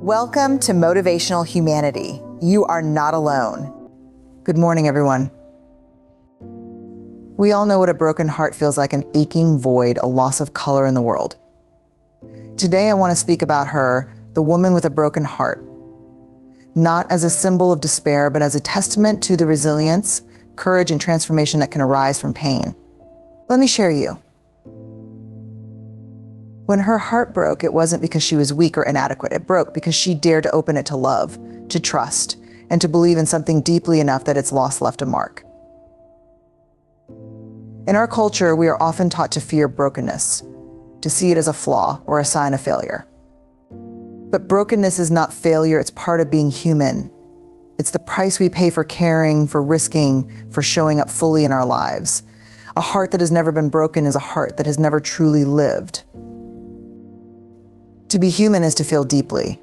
Welcome to Motivational Humanity. You are not alone. Good morning, everyone. We all know what a broken heart feels like, an aching void, a loss of color in the world. Today, I want to speak about her, the woman with a broken heart, not as a symbol of despair, but as a testament to the resilience, courage, and transformation that can arise from pain. Let me share you. When her heart broke, it wasn't because she was weak or inadequate. It broke because she dared to open it to love, to trust, and to believe in something deeply enough that its loss left a mark. In our culture, we are often taught to fear brokenness, to see it as a flaw or a sign of failure. But brokenness is not failure, it's part of being human. It's the price we pay for caring, for risking, for showing up fully in our lives. A heart that has never been broken is a heart that has never truly lived. To be human is to feel deeply,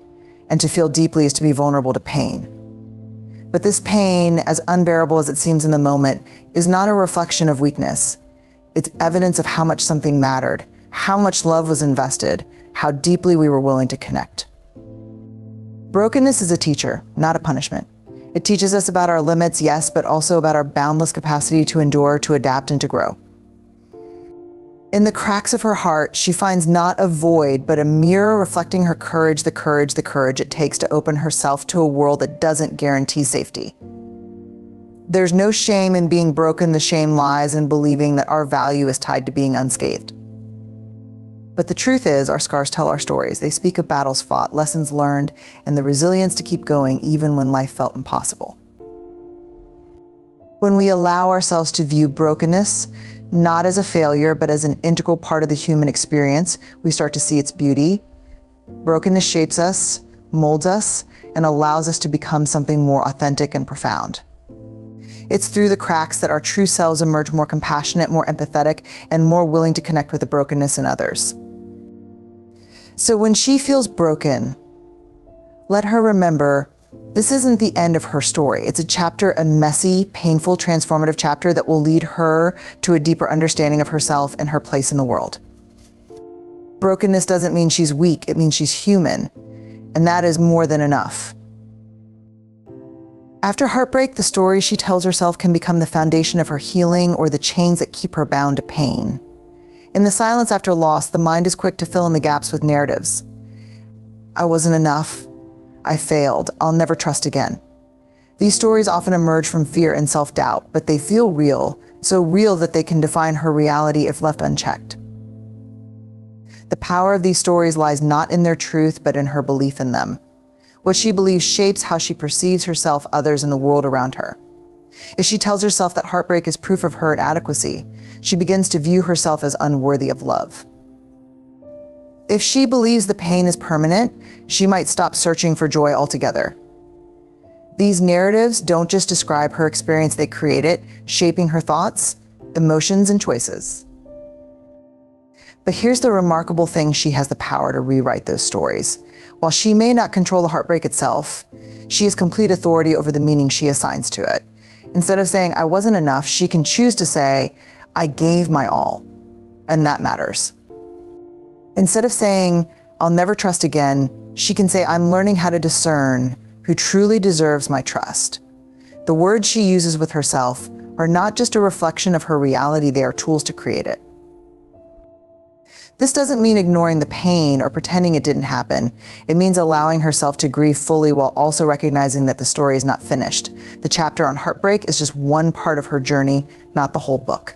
and to feel deeply is to be vulnerable to pain. But this pain, as unbearable as it seems in the moment, is not a reflection of weakness. It's evidence of how much something mattered, how much love was invested, how deeply we were willing to connect. Brokenness is a teacher, not a punishment. It teaches us about our limits, yes, but also about our boundless capacity to endure, to adapt, and to grow. In the cracks of her heart, she finds not a void, but a mirror reflecting her courage it takes to open herself to a world that doesn't guarantee safety. There's no shame in being broken. The shame lies in believing that our value is tied to being unscathed. But the truth is, our scars tell our stories. They speak of battles fought, lessons learned, and the resilience to keep going even when life felt impossible. When we allow ourselves to view brokenness, not as a failure, but as an integral part of the human experience, we start to see its beauty. Brokenness shapes us, molds us, and allows us to become something more authentic and profound. It's through the cracks that our true selves emerge more compassionate, more empathetic, and more willing to connect with the brokenness in others. So when she feels broken, let her remember this isn't the end of her story. It's a chapter, a messy, painful, transformative chapter that will lead her to a deeper understanding of herself and her place in the world. Brokenness doesn't mean she's weak, it means she's human, and that is more than enough. After heartbreak, the story she tells herself can become the foundation of her healing or the chains that keep her bound to pain. In the silence after loss, the mind is quick to fill in the gaps with narratives. I wasn't enough. I failed. I'll never trust again. These stories often emerge from fear and self-doubt, but they feel real, so real that they can define her reality if left unchecked. The power of these stories lies not in their truth, but in her belief in them. What she believes shapes how she perceives herself, others, and the world around her. If she tells herself that heartbreak is proof of her inadequacy, she begins to view herself as unworthy of love. If she believes the pain is permanent, she might stop searching for joy altogether. These narratives don't just describe her experience, they create it, shaping her thoughts, emotions, and choices. But here's the remarkable thing: she has the power to rewrite those stories. While she may not control the heartbreak itself, she has complete authority over the meaning she assigns to it. Instead of saying, I wasn't enough, she can choose to say, I gave my all, and that matters. Instead of saying, I'll never trust again, she can say, I'm learning how to discern who truly deserves my trust. The words she uses with herself are not just a reflection of her reality, they are tools to create it. This doesn't mean ignoring the pain or pretending it didn't happen. It means allowing herself to grieve fully while also recognizing that the story is not finished. The chapter on heartbreak is just one part of her journey, not the whole book.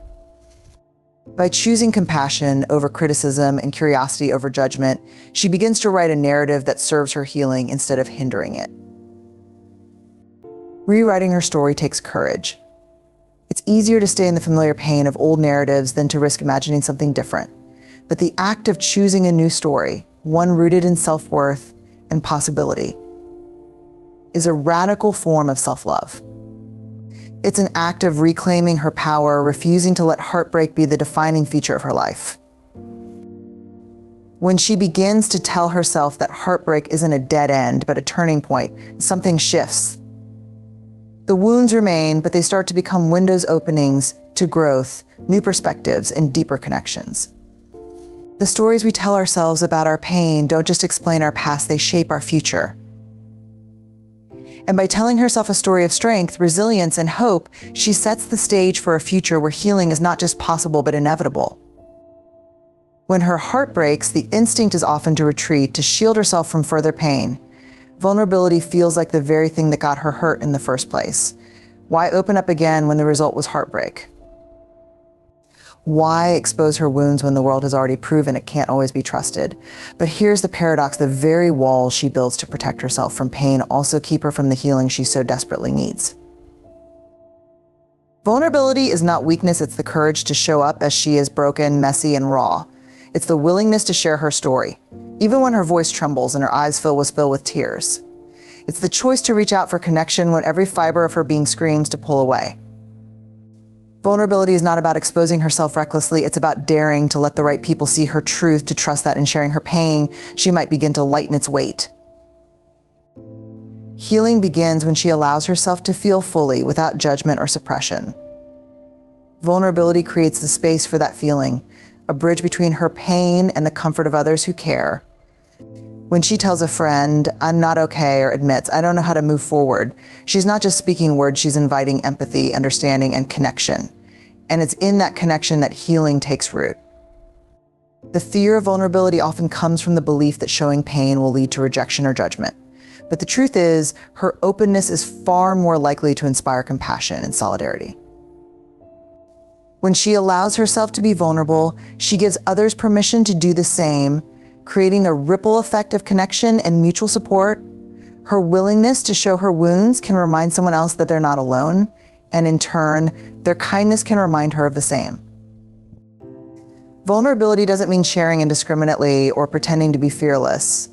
By choosing compassion over criticism and curiosity over judgment, she begins to write a narrative that serves her healing instead of hindering it. Rewriting her story takes courage. It's easier to stay in the familiar pain of old narratives than to risk imagining something different. But the act of choosing a new story, one rooted in self-worth and possibility, is a radical form of self-love. It's an act of reclaiming her power, refusing to let heartbreak be the defining feature of her life. When she begins to tell herself that heartbreak isn't a dead end, but a turning point, something shifts. The wounds remain, but they start to become windows openings to growth, new perspectives, and deeper connections. The stories we tell ourselves about our pain don't just explain our past, they shape our future. And by telling herself a story of strength, resilience, and hope, she sets the stage for a future where healing is not just possible, but inevitable. When her heart breaks, the instinct is often to retreat, to shield herself from further pain. Vulnerability feels like the very thing that got her hurt in the first place. Why open up again when the result was heartbreak? Why expose her wounds when the world has already proven it can't always be trusted? But here's the paradox: the very walls she builds to protect herself from pain also keep her from the healing she so desperately needs. Vulnerability is not weakness, it's the courage to show up as she is, broken, messy, and raw. It's the willingness to share her story, even when her voice trembles and her eyes fill with tears. It's the choice to reach out for connection when every fiber of her being screams to pull away. Vulnerability is not about exposing herself recklessly, it's about daring to let the right people see her truth, to trust that in sharing her pain, she might begin to lighten its weight. Healing begins when she allows herself to feel fully, without judgment or suppression. Vulnerability creates the space for that feeling, a bridge between her pain and the comfort of others who care. When she tells a friend, "I'm not okay," or admits, "I don't know how to move forward," she's not just speaking words, she's inviting empathy, understanding, and connection. And it's in that connection that healing takes root. The fear of vulnerability often comes from the belief that showing pain will lead to rejection or judgment. But the truth is, her openness is far more likely to inspire compassion and solidarity. When she allows herself to be vulnerable, she gives others permission to do the same, creating a ripple effect of connection and mutual support. Her willingness to show her wounds can remind someone else that they're not alone, and in turn, their kindness can remind her of the same. Vulnerability doesn't mean sharing indiscriminately or pretending to be fearless.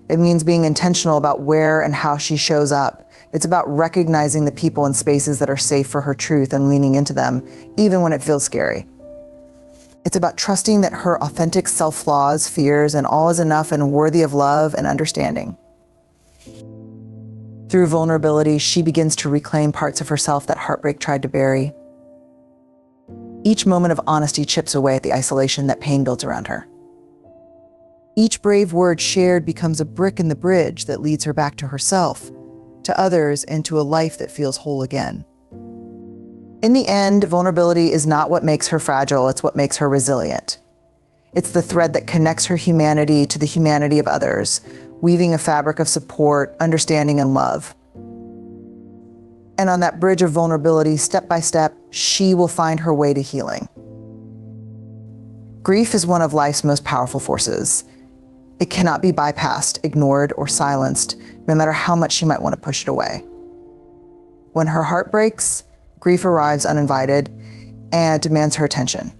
It means being intentional about where and how she shows up. It's about recognizing the people and spaces that are safe for her truth and leaning into them, even when it feels scary. It's about trusting that her authentic self, flaws, fears, and all is enough and worthy of love and understanding. Through vulnerability, she begins to reclaim parts of herself that heartbreak tried to bury. Each moment of honesty chips away at the isolation that pain builds around her. Each brave word shared becomes a brick in the bridge that leads her back to herself, to others, and to a life that feels whole again. In the end, vulnerability is not what makes her fragile, it's what makes her resilient. It's the thread that connects her humanity to the humanity of others, weaving a fabric of support, understanding, and love. And on that bridge of vulnerability, step by step, she will find her way to healing. Grief is one of life's most powerful forces. It cannot be bypassed, ignored, or silenced, no matter how much she might want to push it away. When her heart breaks, grief arrives uninvited and demands her attention.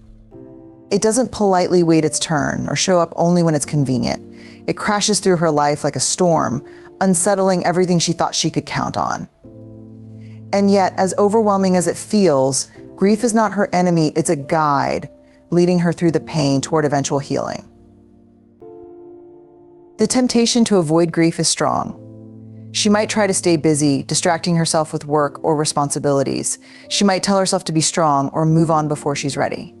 It doesn't politely wait its turn or show up only when it's convenient. It crashes through her life like a storm, unsettling everything she thought she could count on. And yet, as overwhelming as it feels, grief is not her enemy, it's a guide, leading her through the pain toward eventual healing. The temptation to avoid grief is strong. She might try to stay busy, distracting herself with work or responsibilities. She might tell herself to be strong or move on before she's ready.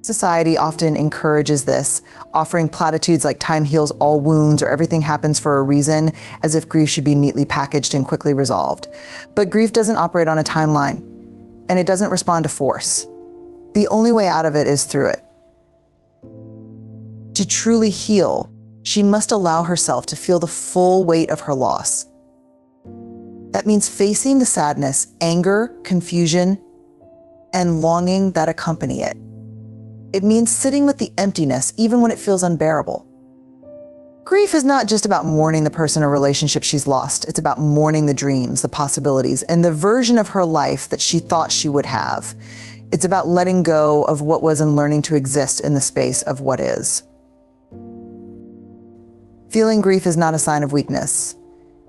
Society often encourages this, offering platitudes like time heals all wounds or everything happens for a reason, as if grief should be neatly packaged and quickly resolved. But grief doesn't operate on a timeline, and it doesn't respond to force. The only way out of it is through it. To truly heal, she must allow herself to feel the full weight of her loss. That means facing the sadness, anger, confusion, and longing that accompany it. It means sitting with the emptiness, even when it feels unbearable. Grief is not just about mourning the person or relationship she's lost. It's about mourning the dreams, the possibilities, and the version of her life that she thought she would have. It's about letting go of what was and learning to exist in the space of what is. Feeling grief is not a sign of weakness.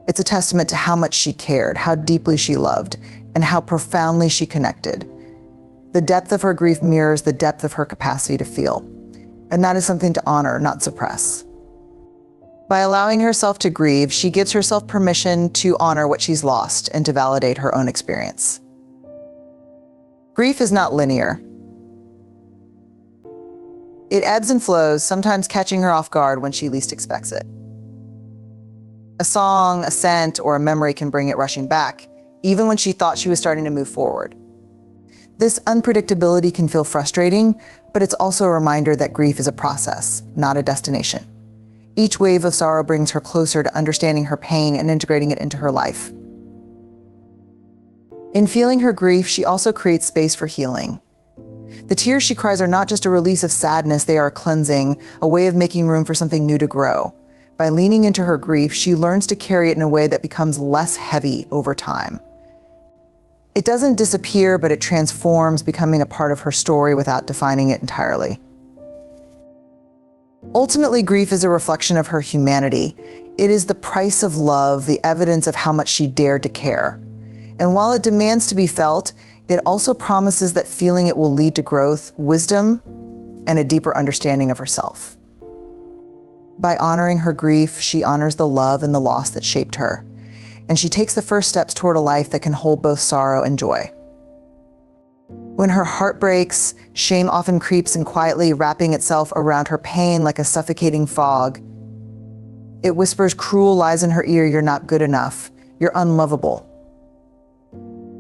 It's a testament to how much she cared, how deeply she loved, and how profoundly she connected. The depth of her grief mirrors the depth of her capacity to feel. And that is something to honor, not suppress. By allowing herself to grieve, she gives herself permission to honor what she's lost and to validate her own experience. Grief is not linear. It ebbs and flows, sometimes catching her off guard when she least expects it. A song, a scent, or a memory can bring it rushing back, even when she thought she was starting to move forward. This unpredictability can feel frustrating, but it's also a reminder that grief is a process, not a destination. Each wave of sorrow brings her closer to understanding her pain and integrating it into her life. In feeling her grief, she also creates space for healing. The tears she cries are not just a release of sadness, they are a cleansing, a way of making room for something new to grow. By leaning into her grief, she learns to carry it in a way that becomes less heavy over time. It doesn't disappear, but it transforms, becoming a part of her story without defining it entirely. Ultimately, grief is a reflection of her humanity. It is the price of love, the evidence of how much she dared to care. And while it demands to be felt, it also promises that feeling it will lead to growth, wisdom, and a deeper understanding of herself. By honoring her grief, she honors the love and the loss that shaped her, and she takes the first steps toward a life that can hold both sorrow and joy. When her heart breaks, shame often creeps in quietly, wrapping itself around her pain like a suffocating fog. It whispers cruel lies in her ear: "You're not good enough. You're unlovable.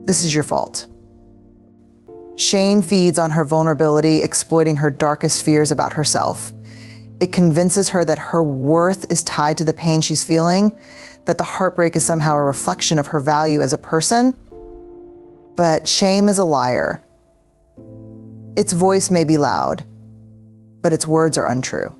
This is your fault." Shame feeds on her vulnerability, exploiting her darkest fears about herself. It convinces her that her worth is tied to the pain she's feeling, that the heartbreak is somehow a reflection of her value as a person. But shame is a liar. Its voice may be loud, but its words are untrue.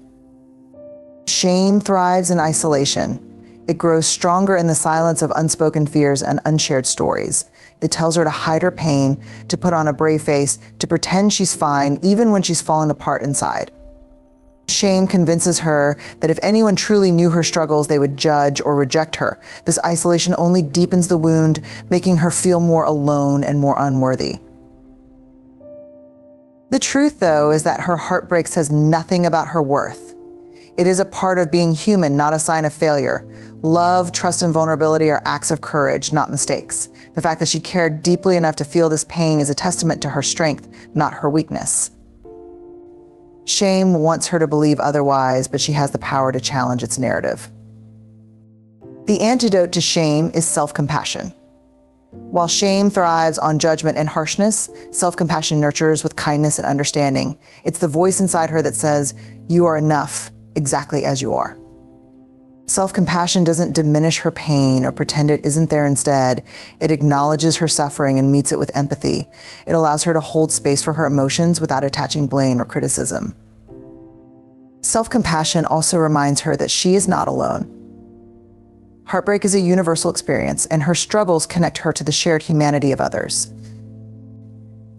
Shame thrives in isolation. It grows stronger in the silence of unspoken fears and unshared stories. It tells her to hide her pain, to put on a brave face, to pretend she's fine, even when she's falling apart inside. Shame convinces her that if anyone truly knew her struggles, they would judge or reject her. This isolation only deepens the wound, making her feel more alone and more unworthy. The truth, though, is that her heartbreak says nothing about her worth. It is a part of being human, not a sign of failure. Love, trust, and vulnerability are acts of courage, not mistakes. The fact that she cared deeply enough to feel this pain is a testament to her strength, not her weakness. Shame wants her to believe otherwise, but she has the power to challenge its narrative. The antidote to shame is self-compassion. While shame thrives on judgment and harshness, self-compassion nurtures with kindness and understanding. It's the voice inside her that says, "You are enough, exactly as you are." Self-compassion doesn't diminish her pain or pretend it isn't there. Instead, it acknowledges her suffering and meets it with empathy. It allows her to hold space for her emotions without attaching blame or criticism. Self-compassion also reminds her that she is not alone. Heartbreak is a universal experience, and her struggles connect her to the shared humanity of others.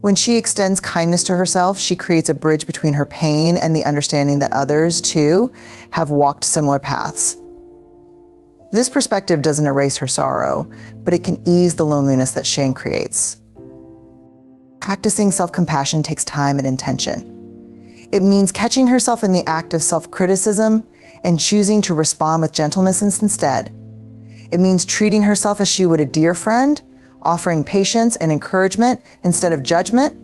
When she extends kindness to herself, she creates a bridge between her pain and the understanding that others, too, have walked similar paths. This perspective doesn't erase her sorrow, but it can ease the loneliness that shame creates. Practicing self-compassion takes time and intention. It means catching herself in the act of self-criticism and choosing to respond with gentleness instead. It means treating herself as she would a dear friend, offering patience and encouragement instead of judgment.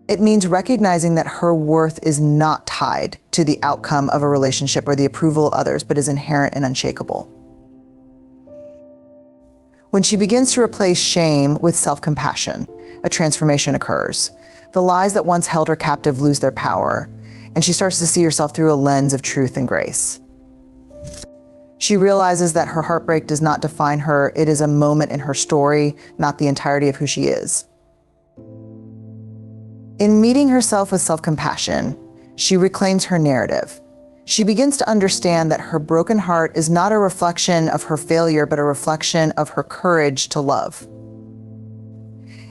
It means recognizing that her worth is not tied to the outcome of a relationship or the approval of others, but is inherent and unshakable. When she begins to replace shame with self-compassion, a transformation occurs. The lies that once held her captive lose their power, and she starts to see herself through a lens of truth and grace. She realizes that her heartbreak does not define her. It is a moment in her story, not the entirety of who she is. In meeting herself with self-compassion, she reclaims her narrative. She begins to understand that her broken heart is not a reflection of her failure, but a reflection of her courage to love.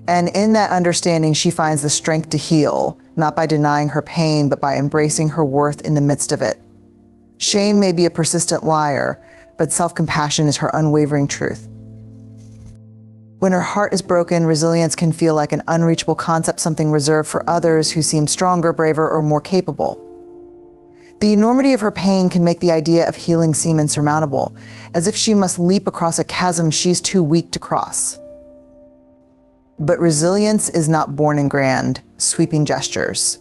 And in that understanding, she finds the strength to heal, not by denying her pain, but by embracing her worth in the midst of it. Shame may be a persistent liar, but self-compassion is her unwavering truth. When her heart is broken, resilience can feel like an unreachable concept, something reserved for others who seem stronger, braver, or more capable. The enormity of her pain can make the idea of healing seem insurmountable, as if she must leap across a chasm she's too weak to cross. But resilience is not born in grand, sweeping gestures.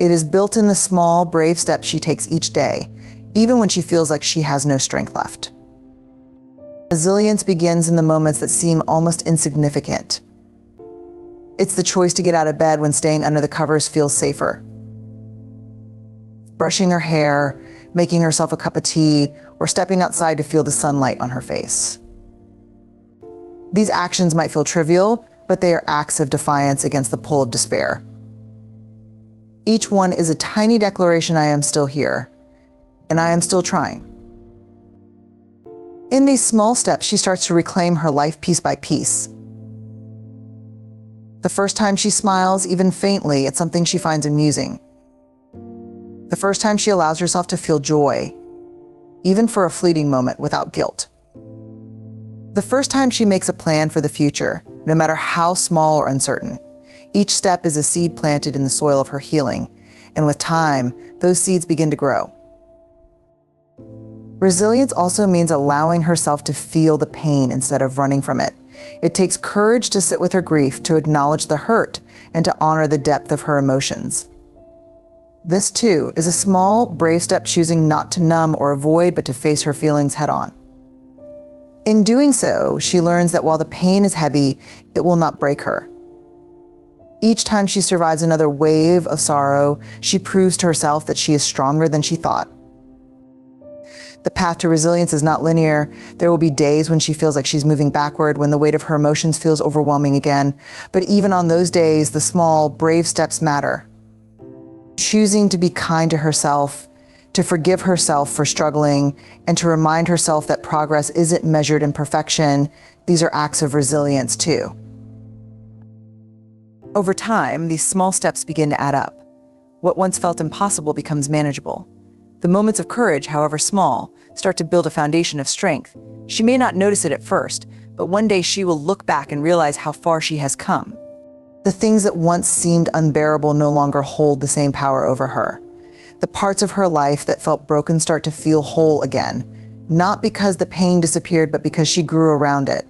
It is built in the small, brave steps she takes each day, even when she feels like she has no strength left. Resilience begins in the moments that seem almost insignificant. It's the choice to get out of bed when staying under the covers feels safer. Brushing her hair, making herself a cup of tea, or stepping outside to feel the sunlight on her face. These actions might feel trivial, but they are acts of defiance against the pull of despair. Each one is a tiny declaration: I am still here, and I am still trying. In these small steps, she starts to reclaim her life piece by piece. The first time she smiles, even faintly, at something she finds amusing. The first time she allows herself to feel joy, even for a fleeting moment, without guilt. The first time she makes a plan for the future, no matter how small or uncertain. Each step is a seed planted in the soil of her healing, and with time, those seeds begin to grow. Resilience also means allowing herself to feel the pain instead of running from it. It takes courage to sit with her grief, to acknowledge the hurt, and to honor the depth of her emotions. This, too, is a small, brave step, choosing not to numb or avoid, but to face her feelings head-on. In doing so, she learns that while the pain is heavy, it will not break her. Each time she survives another wave of sorrow, she proves to herself that she is stronger than she thought. The path to resilience is not linear. There will be days when she feels like she's moving backward, when the weight of her emotions feels overwhelming again. But even on those days, the small, brave steps matter. Choosing to be kind to herself, to forgive herself for struggling, and to remind herself that progress isn't measured in perfection, these are acts of resilience too. Over time, these small steps begin to add up. What once felt impossible becomes manageable. The moments of courage, however small, start to build a foundation of strength. She may not notice it at first, but one day she will look back and realize how far she has come. The things that once seemed unbearable no longer hold the same power over her. The parts of her life that felt broken start to feel whole again, not because the pain disappeared, but because she grew around it.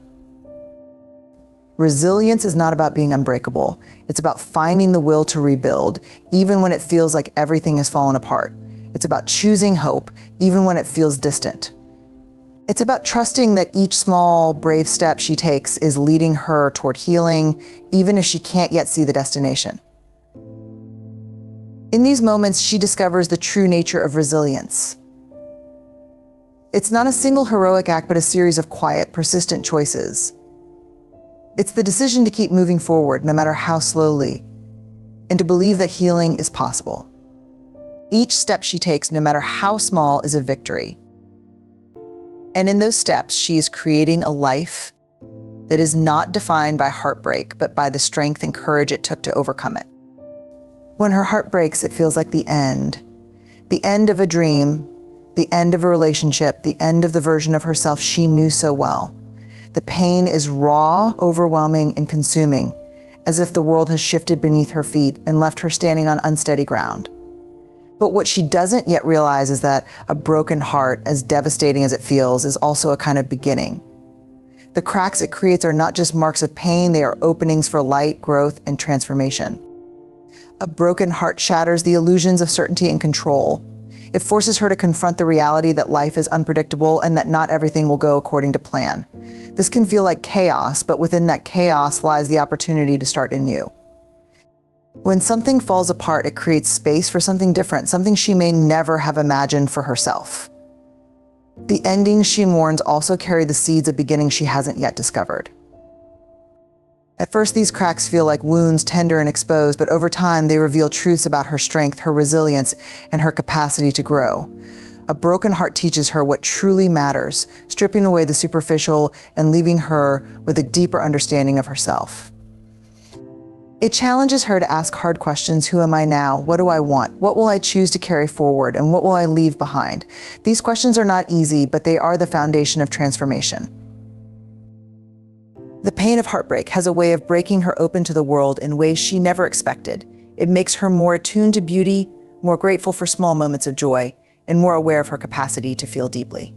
Resilience is not about being unbreakable. It's about finding the will to rebuild, even when it feels like everything has fallen apart. It's about choosing hope, even when it feels distant. It's about trusting that each small, brave step she takes is leading her toward healing, even if she can't yet see the destination. In these moments, she discovers the true nature of resilience. It's not a single heroic act, but a series of quiet, persistent choices. It's the decision to keep moving forward, no matter how slowly, and to believe that healing is possible. Each step she takes, no matter how small, is a victory. And in those steps, she is creating a life that is not defined by heartbreak, but by the strength and courage it took to overcome it. When her heart breaks, it feels like the end of a dream, the end of a relationship, the end of the version of herself she knew so well. The pain is raw, overwhelming, and consuming, as if the world has shifted beneath her feet and left her standing on unsteady ground. But what she doesn't yet realize is that a broken heart, as devastating as it feels, is also a kind of beginning. The cracks it creates are not just marks of pain, they are openings for light, growth, and transformation. A broken heart shatters the illusions of certainty and control. It forces her to confront the reality that life is unpredictable and that not everything will go according to plan. This can feel like chaos, but within that chaos lies the opportunity to start anew. When something falls apart, it creates space for something different, something she may never have imagined for herself. The endings she mourns also carry the seeds of beginnings she hasn't yet discovered. At first, these cracks feel like wounds, tender and exposed, but over time, they reveal truths about her strength, her resilience, and her capacity to grow. A broken heart teaches her what truly matters, stripping away the superficial and leaving her with a deeper understanding of herself. It challenges her to ask hard questions. Who am I now? What do I want? What will I choose to carry forward? And what will I leave behind? These questions are not easy, but they are the foundation of transformation. The pain of heartbreak has a way of breaking her open to the world in ways she never expected. It makes her more attuned to beauty, more grateful for small moments of joy, and more aware of her capacity to feel deeply.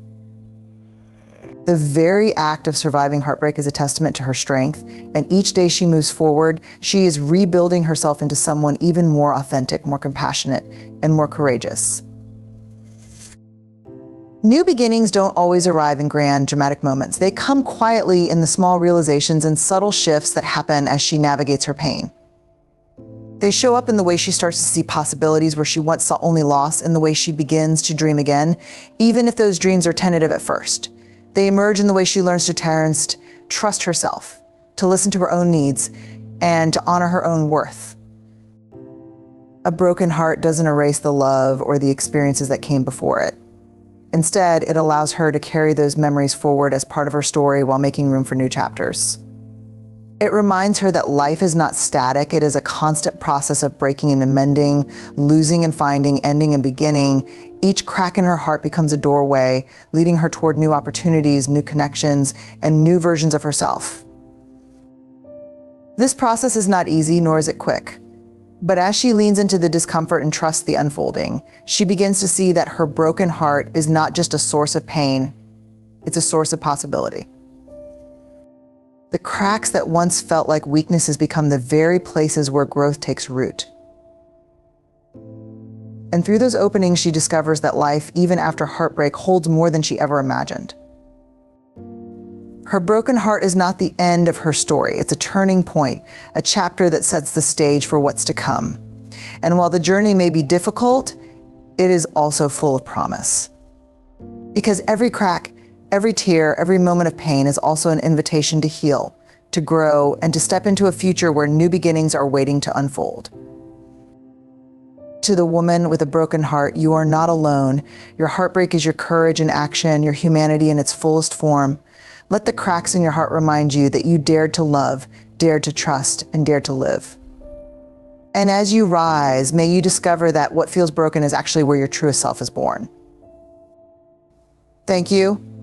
The very act of surviving heartbreak is a testament to her strength, and each day she moves forward, she is rebuilding herself into someone even more authentic, more compassionate, and more courageous. New beginnings don't always arrive in grand, dramatic moments. They come quietly in the small realizations and subtle shifts that happen as she navigates her pain. They show up in the way she starts to see possibilities where she once saw only loss, in the way she begins to dream again, even if those dreams are tentative at first. They emerge in the way she learns to trust herself, to listen to her own needs, and to honor her own worth. A broken heart doesn't erase the love or the experiences that came before it. Instead, it allows her to carry those memories forward as part of her story while making room for new chapters. It reminds her that life is not static. It is a constant process of breaking and mending, losing and finding, ending and beginning. Each crack in her heart becomes a doorway, leading her toward new opportunities, new connections, and new versions of herself. This process is not easy, nor is it quick. But as she leans into the discomfort and trusts the unfolding, she begins to see that her broken heart is not just a source of pain, it's a source of possibility. The cracks that once felt like weaknesses become the very places where growth takes root. And through those openings, she discovers that life, even after heartbreak, holds more than she ever imagined. Her broken heart is not the end of her story. It's a turning point, a chapter that sets the stage for what's to come. And while the journey may be difficult, it is also full of promise. Because every crack, every tear, every moment of pain is also an invitation to heal, to grow, and to step into a future where new beginnings are waiting to unfold. To the woman with a broken heart, you are not alone. Your heartbreak is your courage in action, your humanity in its fullest form. Let the cracks in your heart remind you that you dared to love, dared to trust, and dared to live. And as you rise, may you discover that what feels broken is actually where your truest self is born. Thank you.